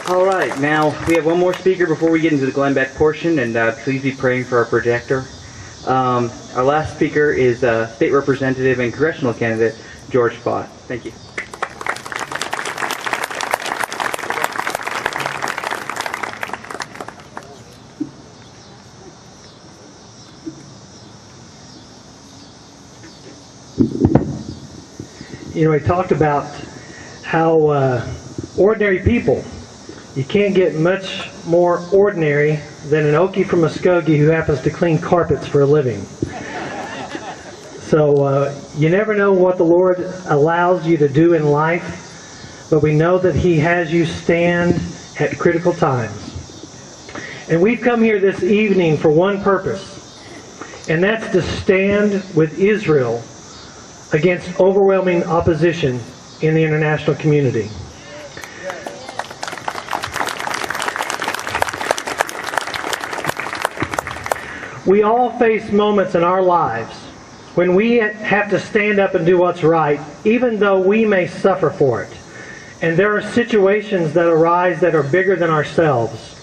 All right, now we have one more speaker before we get into the Glenn Beck portion, and please be praying for our projector. Our last speaker is State Representative and Congressional candidate George Faught. Thank you. You know, he talked about how ordinary people, you can't get much more ordinary than an Okie from Muskogee who happens to clean carpets for a living. So you never know what the Lord allows you to do in life, but we know that He has you stand at critical times. And we've come here this evening for one purpose, and that's to stand with Israel against overwhelming opposition in the international community. We all face moments in our lives when we have to stand up and do what's right, even though we may suffer for it. And there are situations that arise that are bigger than ourselves.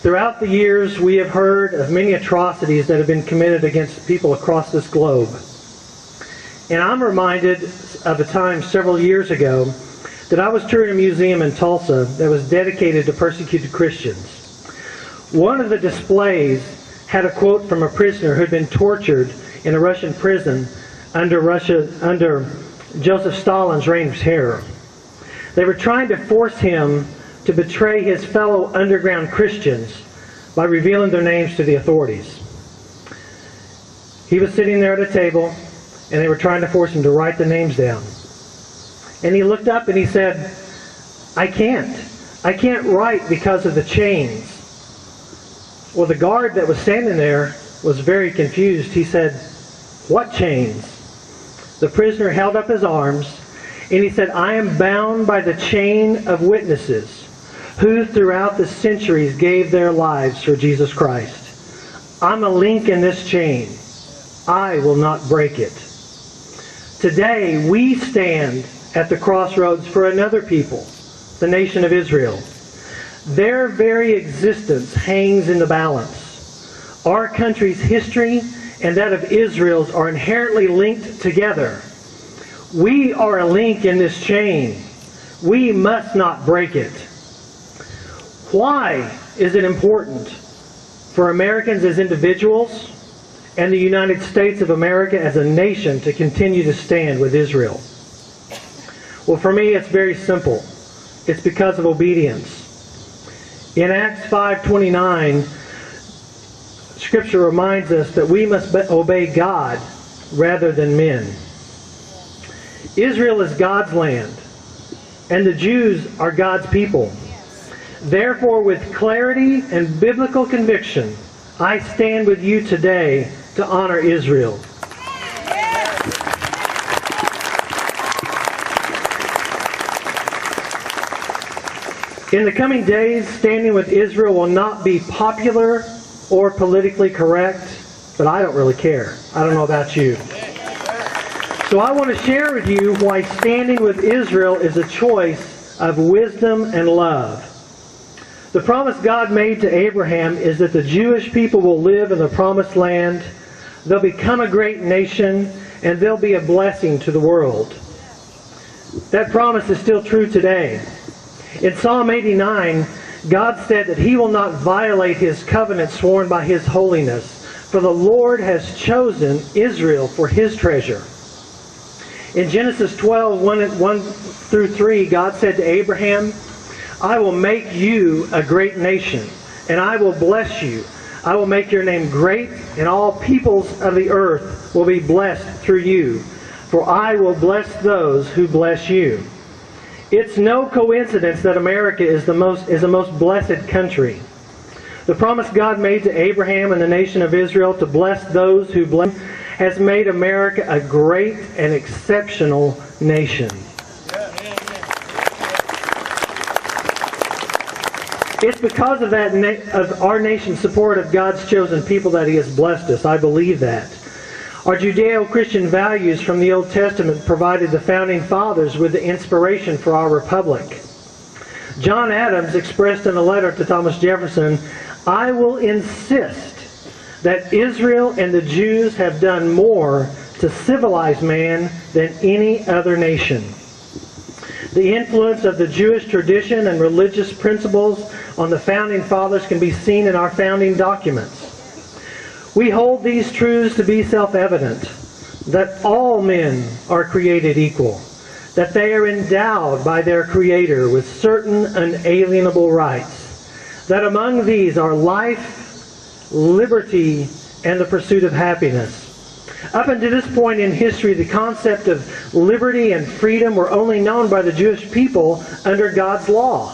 Throughout the years, we have heard of many atrocities that have been committed against people across this globe. And I'm reminded of a time several years ago that I was touring a museum in Tulsa that was dedicated to persecuted Christians. One of the displays had a quote from a prisoner who had been tortured in a Russian prison under Joseph Stalin's reign of terror. They were trying to force him to betray his fellow underground Christians by revealing their names to the authorities. He was sitting there at a table, and they were trying to force him to write the names down. And he looked up and he said, I can't write because of the chains. Well, the guard that was standing there was very confused. He said, what chains? The prisoner held up his arms and he said, I am bound by the chain of witnesses who throughout the centuries gave their lives for Jesus Christ. I'm a link in this chain. I will not break it. Today, we stand at the crossroads for another people, the nation of Israel. Their very existence hangs in the balance. Our country's history and that of Israel's are inherently linked together. We are a link in this chain. We must not break it. Why is it important for Americans as individuals and the United States of America as a nation to continue to stand with Israel? Well, for me, it's very simple. It's because of obedience. In Acts 5:29, Scripture reminds us that we must obey God rather than men. Israel is God's land, and the Jews are God's people. Therefore, with clarity and biblical conviction, I stand with you today to honor Israel. In the coming days, standing with Israel will not be popular or politically correct, but I don't really care. I don't know about you. So I want to share with you why standing with Israel is a choice of wisdom and love. The promise God made to Abraham is that the Jewish people will live in the promised land, they'll become a great nation, and they'll be a blessing to the world. That promise is still true today. In Psalm 89, God said that He will not violate His covenant sworn by His holiness, for the Lord has chosen Israel for His treasure. In Genesis 12, 1 through 3, God said to Abraham, I will make you a great nation, and I will bless you. I will make your name great, and all peoples of the earth will be blessed through you. For I will bless those who bless you. It's no coincidence that America is the most blessed country. The promise God made to Abraham and the nation of Israel to bless those who bless has made America a great and exceptional nation. It's because of of our nation's support of God's chosen people that He has blessed us. I believe that. Our Judeo-Christian values from the Old Testament provided the founding fathers with the inspiration for our republic. John Adams expressed in a letter to Thomas Jefferson, "I will insist that Israel and the Jews have done more to civilize man than any other nation." The influence of the Jewish tradition and religious principles on the Founding Fathers can be seen in our founding documents. We hold these truths to be self-evident, that all men are created equal, that they are endowed by their Creator with certain unalienable rights, that among these are life, liberty, and the pursuit of happiness. Up until this point in history, the concept of liberty and freedom were only known by the Jewish people under God's law.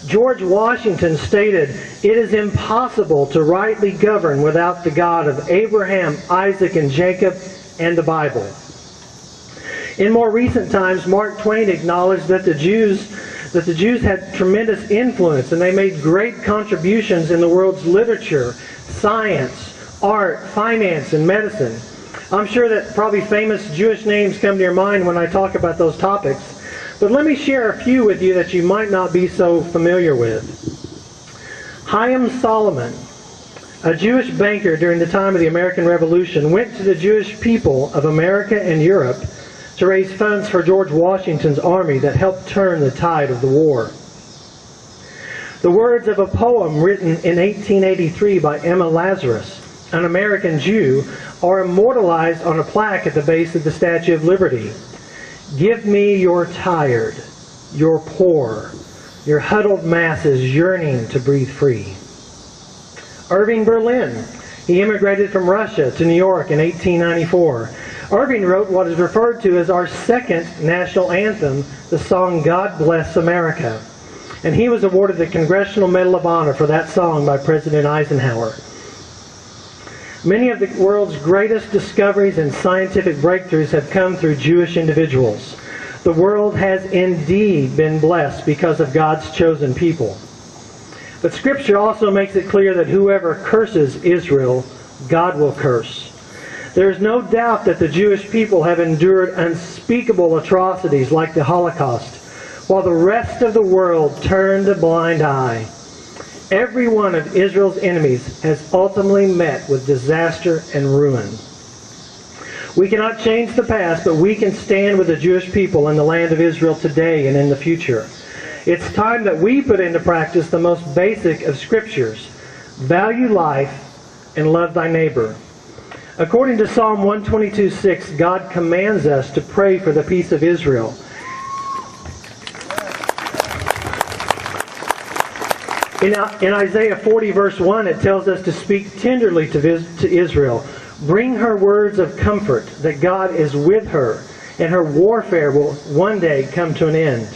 George Washington stated, "It is impossible to rightly govern without the God of Abraham, Isaac, and Jacob, and the Bible." In more recent times, Mark Twain acknowledged that the Jews had tremendous influence, and they made great contributions in the world's literature, science, art, finance, and medicine. I'm sure that probably famous Jewish names come to your mind when I talk about those topics, but let me share a few with you that you might not be so familiar with. Chaim Solomon, a Jewish banker during the time of the American Revolution, went to the Jewish people of America and Europe to raise funds for George Washington's army that helped turn the tide of the war. The words of a poem written in 1883 by Emma Lazarus, an American Jew, are immortalized on a plaque at the base of the Statue of Liberty. "Give me your tired, your poor, your huddled masses yearning to breathe free." Irving Berlin, he immigrated from Russia to New York in 1894. Irving wrote what is referred to as our second national anthem, the song "God Bless America." And he was awarded the Congressional Medal of Honor for that song by President Eisenhower. Many of the world's greatest discoveries and scientific breakthroughs have come through Jewish individuals. The world has indeed been blessed because of God's chosen people. But Scripture also makes it clear that whoever curses Israel, God will curse. There is no doubt that the Jewish people have endured unspeakable atrocities like the Holocaust, while the rest of the world turned a blind eye. Every one of Israel's enemies has ultimately met with disaster and ruin. We cannot change the past, but we can stand with the Jewish people in the land of Israel today and in the future. It's time that we put into practice the most basic of Scriptures: value life and love thy neighbor. According to Psalm 122:6, God commands us to pray for the peace of Israel. In Isaiah 40 verse 1, it tells us to speak tenderly to Israel. Bring her words of comfort that God is with her and her warfare will one day come to an end.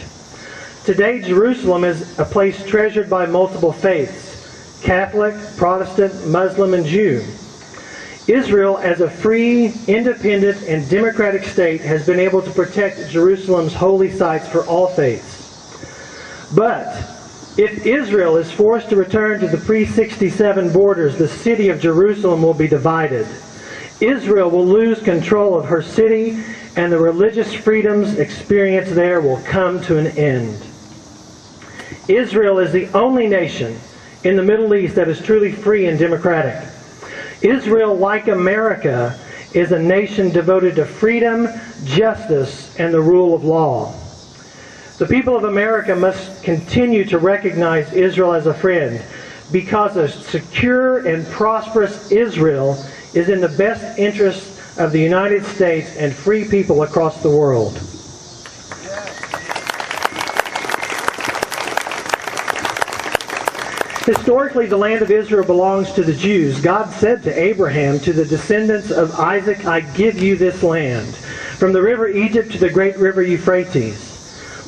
Today, Jerusalem is a place treasured by multiple faiths: Catholic, Protestant, Muslim, and Jew. Israel, as a free, independent, and democratic state, has been able to protect Jerusalem's holy sites for all faiths. But if Israel is forced to return to the pre-67 borders, the city of Jerusalem will be divided. Israel will lose control of her city, and the religious freedoms experienced there will come to an end. Israel is the only nation in the Middle East that is truly free and democratic. Israel, like America, is a nation devoted to freedom, justice, and the rule of law. The people of America must continue to recognize Israel as a friend, because a secure and prosperous Israel is in the best interest of the United States and free people across the world. Historically, the land of Israel belongs to the Jews. God said to Abraham, to the descendants of Isaac, "I give you this land, from the river Egypt to the great river Euphrates."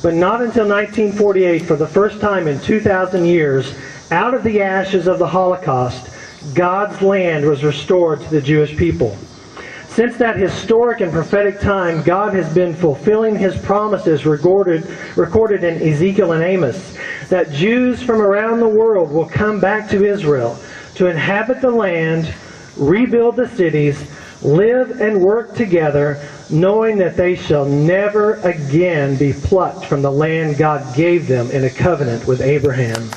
But not until 1948, for the first time in 2,000 years, out of the ashes of the Holocaust, God's land was restored to the Jewish people. Since that historic and prophetic time, God has been fulfilling His promises recorded in Ezekiel and Amos, that Jews from around the world will come back to Israel to inhabit the land, rebuild the cities, live and work together, knowing that they shall never again be plucked from the land God gave them in a covenant with Abraham.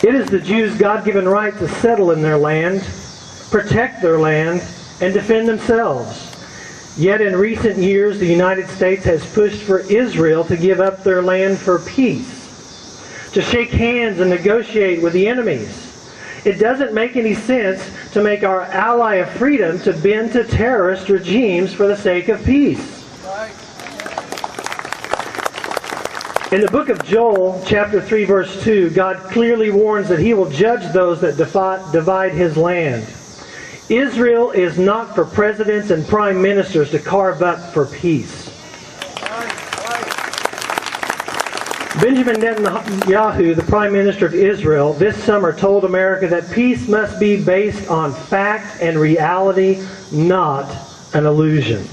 It is the Jews' God-given right to settle in their land, protect their land, and defend themselves. Yet in recent years, the United States has pushed for Israel to give up their land for peace, to shake hands and negotiate with the enemies. It doesn't make any sense to make our ally of freedom to bend to terrorist regimes for the sake of peace. In the book of Joel, chapter 3, verse 2, God clearly warns that He will judge those that divide His land. Israel is not for presidents and prime ministers to carve up for peace. Benjamin Netanyahu, the Prime Minister of Israel, this summer told America that peace must be based on fact and reality, not an illusion.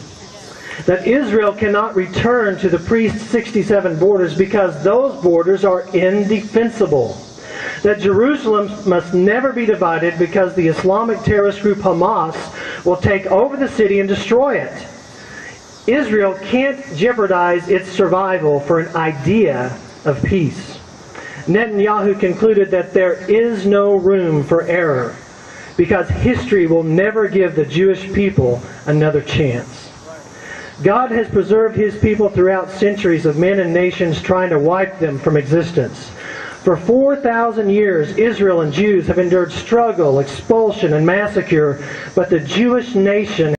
That Israel cannot return to the pre-67 borders because those borders are indefensible. That Jerusalem must never be divided because the Islamic terrorist group Hamas will take over the city and destroy it. Israel can't jeopardize its survival for an idea of peace. Netanyahu concluded that there is no room for error because history will never give the Jewish people another chance. God has preserved His people throughout centuries of men and nations trying to wipe them from existence. For 4,000 years, Israel and Jews have endured struggle, expulsion, and massacre, but the Jewish nation